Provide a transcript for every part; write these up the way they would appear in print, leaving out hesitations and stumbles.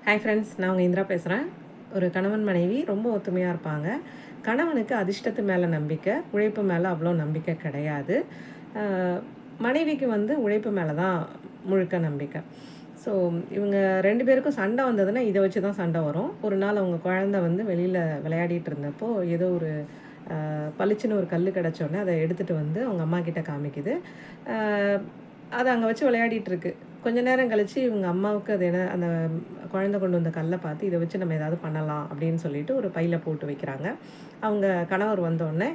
Hi friends, நான் உங்கள் இந்திரா பேசுகிறேன். ஒரு கணவன் மனைவி ரொம்ப ஒத்துமையாக இருப்பாங்க. கணவனுக்கு அதிர்ஷ்டத்து மேலே நம்பிக்கை, உழைப்பு மேலே அவ்வளோ நம்பிக்கை கிடையாது. மனைவிக்கு வந்து உழைப்பு மேலே தான் முழுக்க நம்பிக்கை. ஸோ இவங்க 2 பேருக்கும் சண்டை வந்ததுன்னா இதை வச்சு தான் சண்டை வரும். ஒரு நாள் அவங்க குழந்தை வந்து வெளியில் விளையாடிட்டு இருந்தப்போ ஏதோ ஒரு பளிச்சுன்னு ஒரு கல் கிடச்சோடனே அதை எடுத்துகிட்டு வந்து அவங்க அம்மா கிட்ட காமிக்குது. அதை அங்கே வச்சு விளையாடிட்டு இருக்கு. கொஞ்ச நேரம் கழிச்சு இவங்க அம்மாவுக்கு அது என்ன அந்த குழந்தை கொண்டு வந்த கல்லை பார்த்து இதை வச்சு நம்ம ஏதாவது பண்ணலாம் அப்படின்னு சொல்லிட்டு ஒரு பையில போட்டு வைக்கிறாங்க. அவங்க கணவர் வந்தோடனே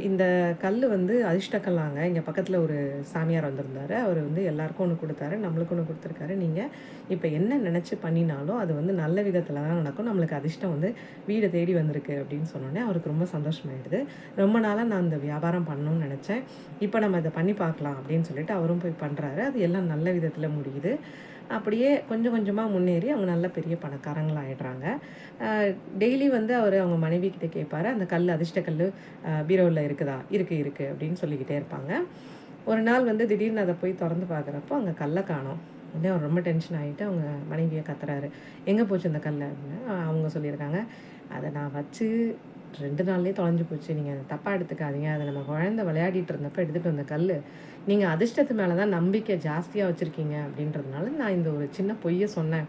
இந்த கல் வந்து அதிர்ஷ்டக்கல்லாங்க. இங்கே பக்கத்தில் ஒரு சாமியார் வந்திருந்தாரு. அவர் வந்து எல்லாருக்கும் ஒன்று கொடுத்தாரு, நம்மளுக்கு ஒன்று கொடுத்துருக்காரு. நீங்கள் இப்போ என்ன நினச்சி பண்ணினாலும் அது வந்து நல்ல விதத்தில் தான் நடக்கும். நம்மளுக்கு அதிர்ஷ்டம் வந்து வீடு தேடி வந்திருக்கு அப்படின்னு சொன்னோடனே அவருக்கு ரொம்ப சந்தோஷமாயிடுது. ரொம்ப நாளாக நான் இந்த வியாபாரம் பண்ணணும்னு நினச்சேன், இப்போ நம்ம இதை பண்ணி பார்க்கலாம் அப்படின்னு சொல்லிட்டு அவரும் போய் பண்ணுறாரு. அது எல்லாம் நல்ல விதத்தில் முடியுது. அப்படியே கொஞ்சம் கொஞ்சமாக முன்னேறி அவங்க நல்ல பெரிய பணக்காரங்களாகிடுறாங்க. டெய்லி வந்து அவர் அவங்க மனைவி கிட்டே கேட்பாரு, அந்த கல் அதிர்ஷ்ட கல் பீரோவில் இருக்குதா? இருக்குது அப்படின்னு சொல்லிக்கிட்டே இருப்பாங்க. ஒரு நாள் வந்து திடீர்னு அதை போய் திறந்து பார்க்குறப்போ அங்கே கல்லை காணோம். உடனே அவர் ரொம்ப டென்ஷன் ஆகிட்டு அவங்க மனைவியை கத்துறாரு, எங்கே போச்சு அந்த கல் அப்படின்னு. அவங்க சொல்லியிருக்காங்க, அதை நான் வச்சு 2 நாள்லேயே தொலைஞ்சு போச்சு, நீங்கள் தப்பாக எடுத்துக்காதீங்க, அதை நம்ம குழந்தை விளையாடிட்டு இருந்தப்போ எடுத்துகிட்டு வந்த கல், நீங்கள் அதிர்ஷ்டத்து மேலே தான் நம்பிக்கை ஜாஸ்தியாக வச்சுருக்கீங்க அப்படின்றதுனால நான் இந்த ஒரு சின்ன பொய்யை சொன்னேன்.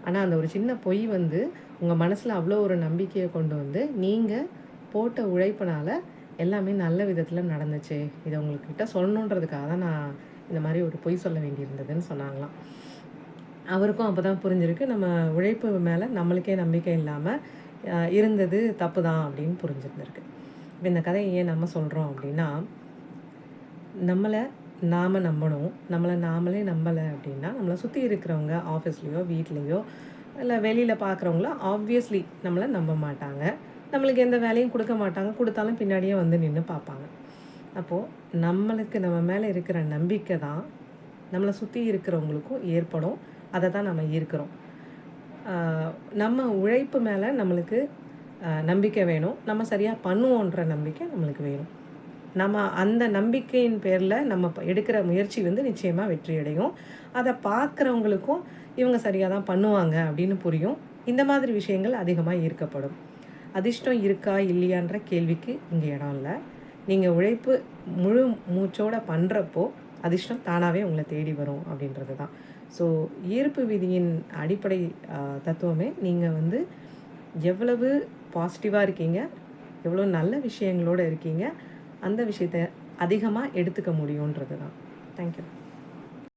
ஆனால் அந்த ஒரு சின்ன பொய் வந்து உங்கள் மனசில் அவ்வளோ ஒரு நம்பிக்கையை கொண்டு வந்து நீங்கள் போட்ட உழைப்பினால எல்லாமே நல்ல விதத்தில் நடந்துச்சு. இதை உங்கள்கிட்ட சொல்லணுன்றதுக்காக தான் நான் இந்த மாதிரி ஒரு பொய் சொல்ல வேண்டியிருந்ததுன்னு சொன்னாங்களாம். அவருக்கும் அப்போ தான் புரிஞ்சிருக்கு, நம்ம உழைப்பு மேலே நம்மளுக்கே நம்பிக்கை இல்லாமல் இருந்தது தப்பு தான் அப்படின்னு புரிஞ்சுருந்துருக்கு. இப்போ இந்த கதையை ஏன் நம்ம சொல்கிறோம் அப்படின்னா, நம்மளை நாம் நம்பணும். நம்மளை நாமளே நம்பலை அப்படின்னா நம்மளை சுற்றி இருக்கிறவங்க ஆஃபீஸ்லேயோ வீட்லேயோ இல்லை வெளியில் பார்க்குறவங்கள ஆப்வியஸ்லி நம்மளை நம்ப மாட்டாங்க. நம்மளுக்கு எந்த வேலையும் கொடுக்க மாட்டாங்க. கொடுத்தாலும் பின்னாடியே வந்து நின்று பார்ப்பாங்க. அப்போது நம்மளுக்கு நம்ம மேலே இருக்கிற நம்பிக்கை தான் நம்மளை சுற்றி இருக்கிறவங்களுக்கும் ஏற்படும். அதை தான் நம்ம ஈர்க்கிறோம். நம்ம உழைப்பு மேலே நம்மளுக்கு நம்பிக்கை வேணும். நம்ம சரியாக பண்ணுவோன்ற நம்பிக்கை நம்மளுக்கு வேணும். நம்ம அந்த நம்பிக்கையின் பேரில் நம்ம எடுக்கிற முயற்சி வந்து நிச்சயமாக வெற்றி அடையும். அதை பார்க்குறவங்களுக்கும் இவங்க சரியாக தான் பண்ணுவாங்க அப்படின்னு புரியும். இந்த மாதிரி விஷயங்கள் அதிகமாக ஈர்க்கப்படும். அதிர்ஷ்டம் இருக்கா இல்லையான்ற கேள்விக்கு இங்கே இடம் இல்லை. நீங்கள் உழைப்பு முழு மூச்சோடு பண்ணுறப்போ அதிர்ஷ்டம் தானாகவே உங்களை தேடி வரும் அப்படின்றது தான். ஸோ ஈர்ப்பு விதியின் அடிப்படை தத்துவமே நீங்கள் வந்து எவ்வளவு பாசிட்டிவாக இருக்கீங்க, எவ்வளோ நல்ல விஷயங்களோடு இருக்கீங்க, அந்த விஷயத்தை அதிகமாக எடுத்துக்க முடியுன்றது தான். தேங்க்யூ.